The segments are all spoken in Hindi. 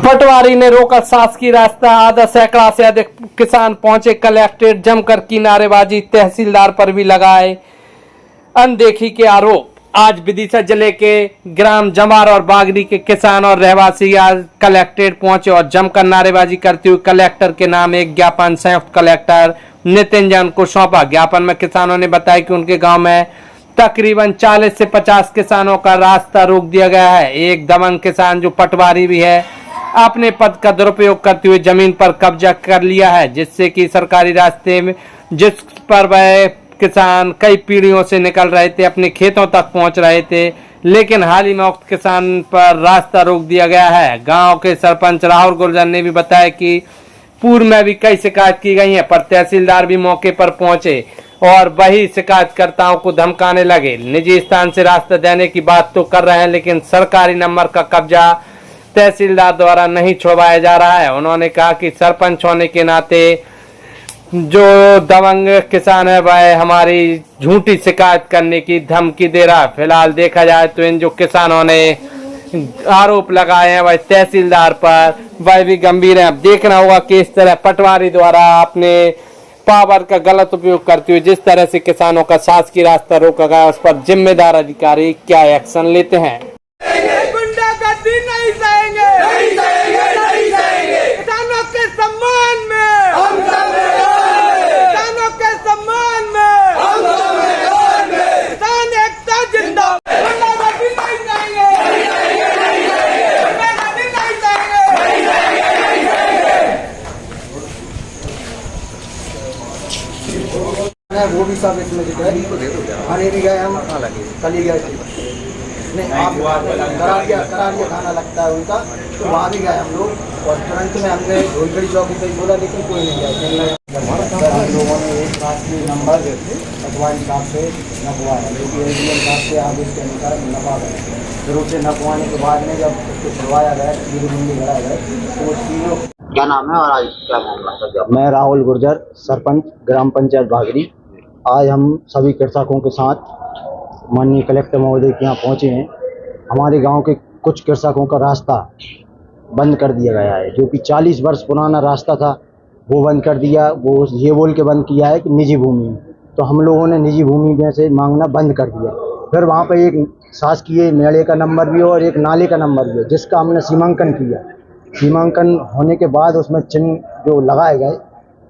पटवारी ने रोका शासकीय रास्ता, आधा सैकड़ा से अधिक किसान पहुंचे कलेक्ट्रेट, जमकर की नारेबाजी, तहसीलदार पर भी लगाए अनदेखी के आरोप। आज विदिशा जिले के ग्राम जमार और बागरी के किसान और रहवासी आज कलेक्ट्रेट पहुंचे और जमकर नारेबाजी करते हुए कलेक्टर के नाम एक ज्ञापन संयुक्त कलेक्टर नितिन जैन को सौंपा। ज्ञापन में किसानों ने बताया कि उनके गांव में तकरीबन 40 से 50 किसानों का रास्ता रोक दिया गया है। एक दबंग किसान जो पटवारी भी है अपने पद का दुरुपयोग करते हुए जमीन पर कब्जा कर लिया है, जिससे कि सरकारी रास्ते में जिस पर वह किसान कई पीढ़ियों से निकल रहे थे, अपने खेतों तक पहुंच रहे थे, लेकिन हाल ही में उक्त किसान पर रास्ता रोक दिया गया है। गांव के सरपंच राहुल गुर्जर ने भी बताया कि पूर्व में भी कई शिकायत की गई है, पर तहसीलदार भी मौके पर पहुंचे और वही शिकायतकर्ताओं को धमकाने लगे। निजी स्थान से रास्ता देने की बात तो कर रहे हैं, लेकिन सरकारी नंबर का कब्जा तहसीलदार द्वारा नहीं छुड़वाया जा रहा है। उन्होंने कहा कि सरपंच होने के नाते जो दबंग किसान है वह हमारी झूठी शिकायत करने की धमकी दे रहा है। फिलहाल देखा जाए तो इन जो किसानों ने आरोप लगाए हैं वह तहसीलदार पर वह भी गंभीर है। अब देखना होगा कि इस तरह पटवारी द्वारा अपने पावर का गलत उपयोग करते हुए जिस तरह से किसानों का शासकीय रास्ता रोका गया, उस पर जिम्मेदार अधिकारी क्या एक्शन लेते हैं। गुंडागर्दी नहीं सहेंगे, नहीं सहेंगे, नहीं सहेंगे। किसानों के सम्मान में हम सब रहेंगे, किसानों के सम्मान में हम सब रहेंगे। किसान एकता जिंदाबाद। गुंडागर्दी नहीं सहेंगे, नहीं सहेंगे, नहीं सहेंगे। गुंडागर्दी नहीं सहेंगे, नहीं सहेंगे, नहीं सहेंगे। वो भी सब इसमें हरे भी गए, हम कल ही गए थे। नहीं, आप करारिया थाना लगता है उनका, तो वहाँ भी गए हम लोग और तुरंत में हमने धोलगढ़ी चौकी पे बोला, लेकिन कोई नहीं गया। हम लोगों ने एक शासकीय नंबर पटवारी साहब से नपवाया, लेकिन एडीएम साहब से आदेश के अनुसार नपा गए। फिर उसे नपवाने के बाद में जब उसको छुड़वाया गया, तीनों मुंडी लड़ा गए, तो तीनों। क्या नाम है और आज क्या मामला था? मैं राहुल गुर्जर, सरपंच ग्राम पंचायत बागरी। आज हम सभी कृषकों के साथ माननीय कलेक्टर महोदय के यहाँ पहुँचे हैं। हमारे गांव के कुछ कृषकों का रास्ता बंद कर दिया गया है, जो कि 40 वर्ष पुराना रास्ता था, वो बंद कर दिया। वो ये बोल के बंद किया है कि निजी भूमि है, तो हम लोगों ने निजी भूमि में से मांगना बंद कर दिया। फिर वहाँ पर एक शासकीय मेले का नंबर भी है और एक नाले का नंबर भी है, जिसका हमने सीमांकन किया। सीमांकन होने के बाद उसमें चिन्ह जो लगाए गए,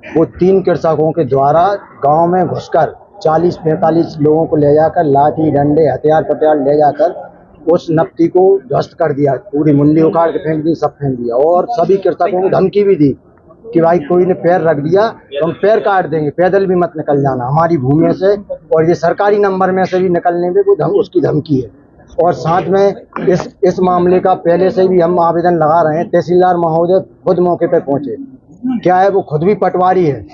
वो 3 कृषकों के द्वारा गांव में घुसकर 40-45 लोगों को ले जाकर लाठी डंडे हथियार पटियार ले जाकर उस नपती को ध्वस्त कर दिया, पूरी मुंडी उखाड़ के फेंक दी, सब फेंक दिया। और सभी कृषकों को धमकी भी दी कि भाई कोई ने पैर रख दिया तो हम पैर काट देंगे, पैदल भी मत निकल जाना हमारी भूमि से, और ये सरकारी नंबर में से भी निकलने में कोई उसकी धमकी है। और साथ में इस मामले का पहले से भी हम आवेदन लगा रहे हैं। तहसीलदार महोदय खुद मौके पर पहुंचे, क्या है वो खुद भी पटवारी है,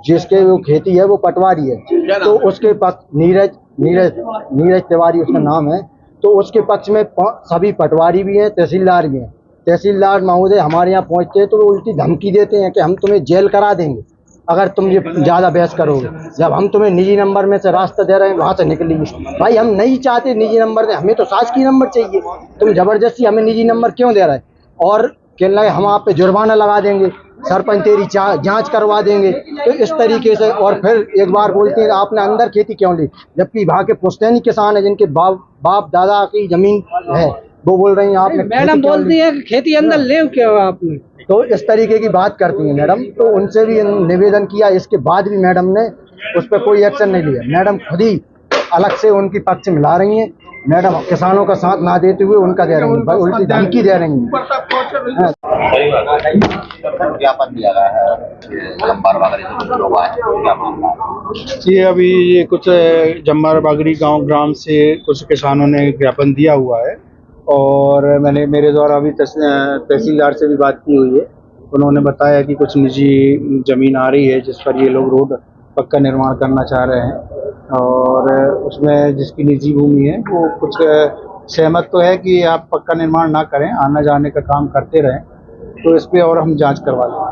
जिसके वो खेती है वो पटवारी है, तो उसके पक्ष नीरज तिवारी उसका नाम है, तो उसके पक्ष में सभी पटवारी भी हैं, तहसीलदार भी हैं। तहसीलदार महोदय हमारे यहाँ पहुँचते हैं तो वो उल्टी धमकी देते हैं कि हम तुम्हें जेल करा देंगे अगर तुम ये ज़्यादा बहस करोगे। जब हम तुम्हें निजी नंबर में से रास्ता दे रहे हैं, वहाँ से निकलिए। भाई हम नहीं चाहते निजी नंबर दे, हमें तो शासकीय नंबर चाहिए। तुम जबरदस्ती हमें निजी नंबर क्यों दे रहे हैं? और कहना है हम आप पे जुर्माना लगा देंगे, सरपंच तेरी जांच करवा देंगे, तो इस तरीके से। और फिर एक बार बोलते हैं आपने अंदर खेती क्यों ली, जबकि वहाँ के पुश्तैनी किसान है जिनके बाप दादा की जमीन है, वो बोल रही हैं आपने। मैडम बोलती है कि खेती अंदर ले क्यों आपने, तो इस तरीके की बात करती हैं मैडम। तो उनसे भी निवेदन किया, इसके बाद भी मैडम ने उस पर कोई एक्शन नहीं लिया। मैडम खुद ही अलग से उनकी पक्ष मिला रही हैं। मैडम किसानों का साथ ना देते हुए उनका दे रही हैं, उल्टी धमकी दे रही हैं। ज्ञापन दिया गया है जम्बार बागरी से कुछ लोग आए, क्या मामला? ये अभी ये कुछ जम्बार बागरी गांव ग्राम से कुछ किसानों ने ज्ञापन दिया हुआ है, और मेरे द्वारा अभी तहसीलदार से भी बात की हुई है। उन्होंने बताया कि कुछ निजी जमीन आ रही है जिस पर ये लोग रोड पक्का निर्माण करना चाह रहे हैं, और उसमें जिसकी निजी भूमि है वो कुछ सहमत तो है कि आप पक्का निर्माण ना करें, आना जाने का काम करते रहें, तो इस पे और हम जांच करवा लेंगे।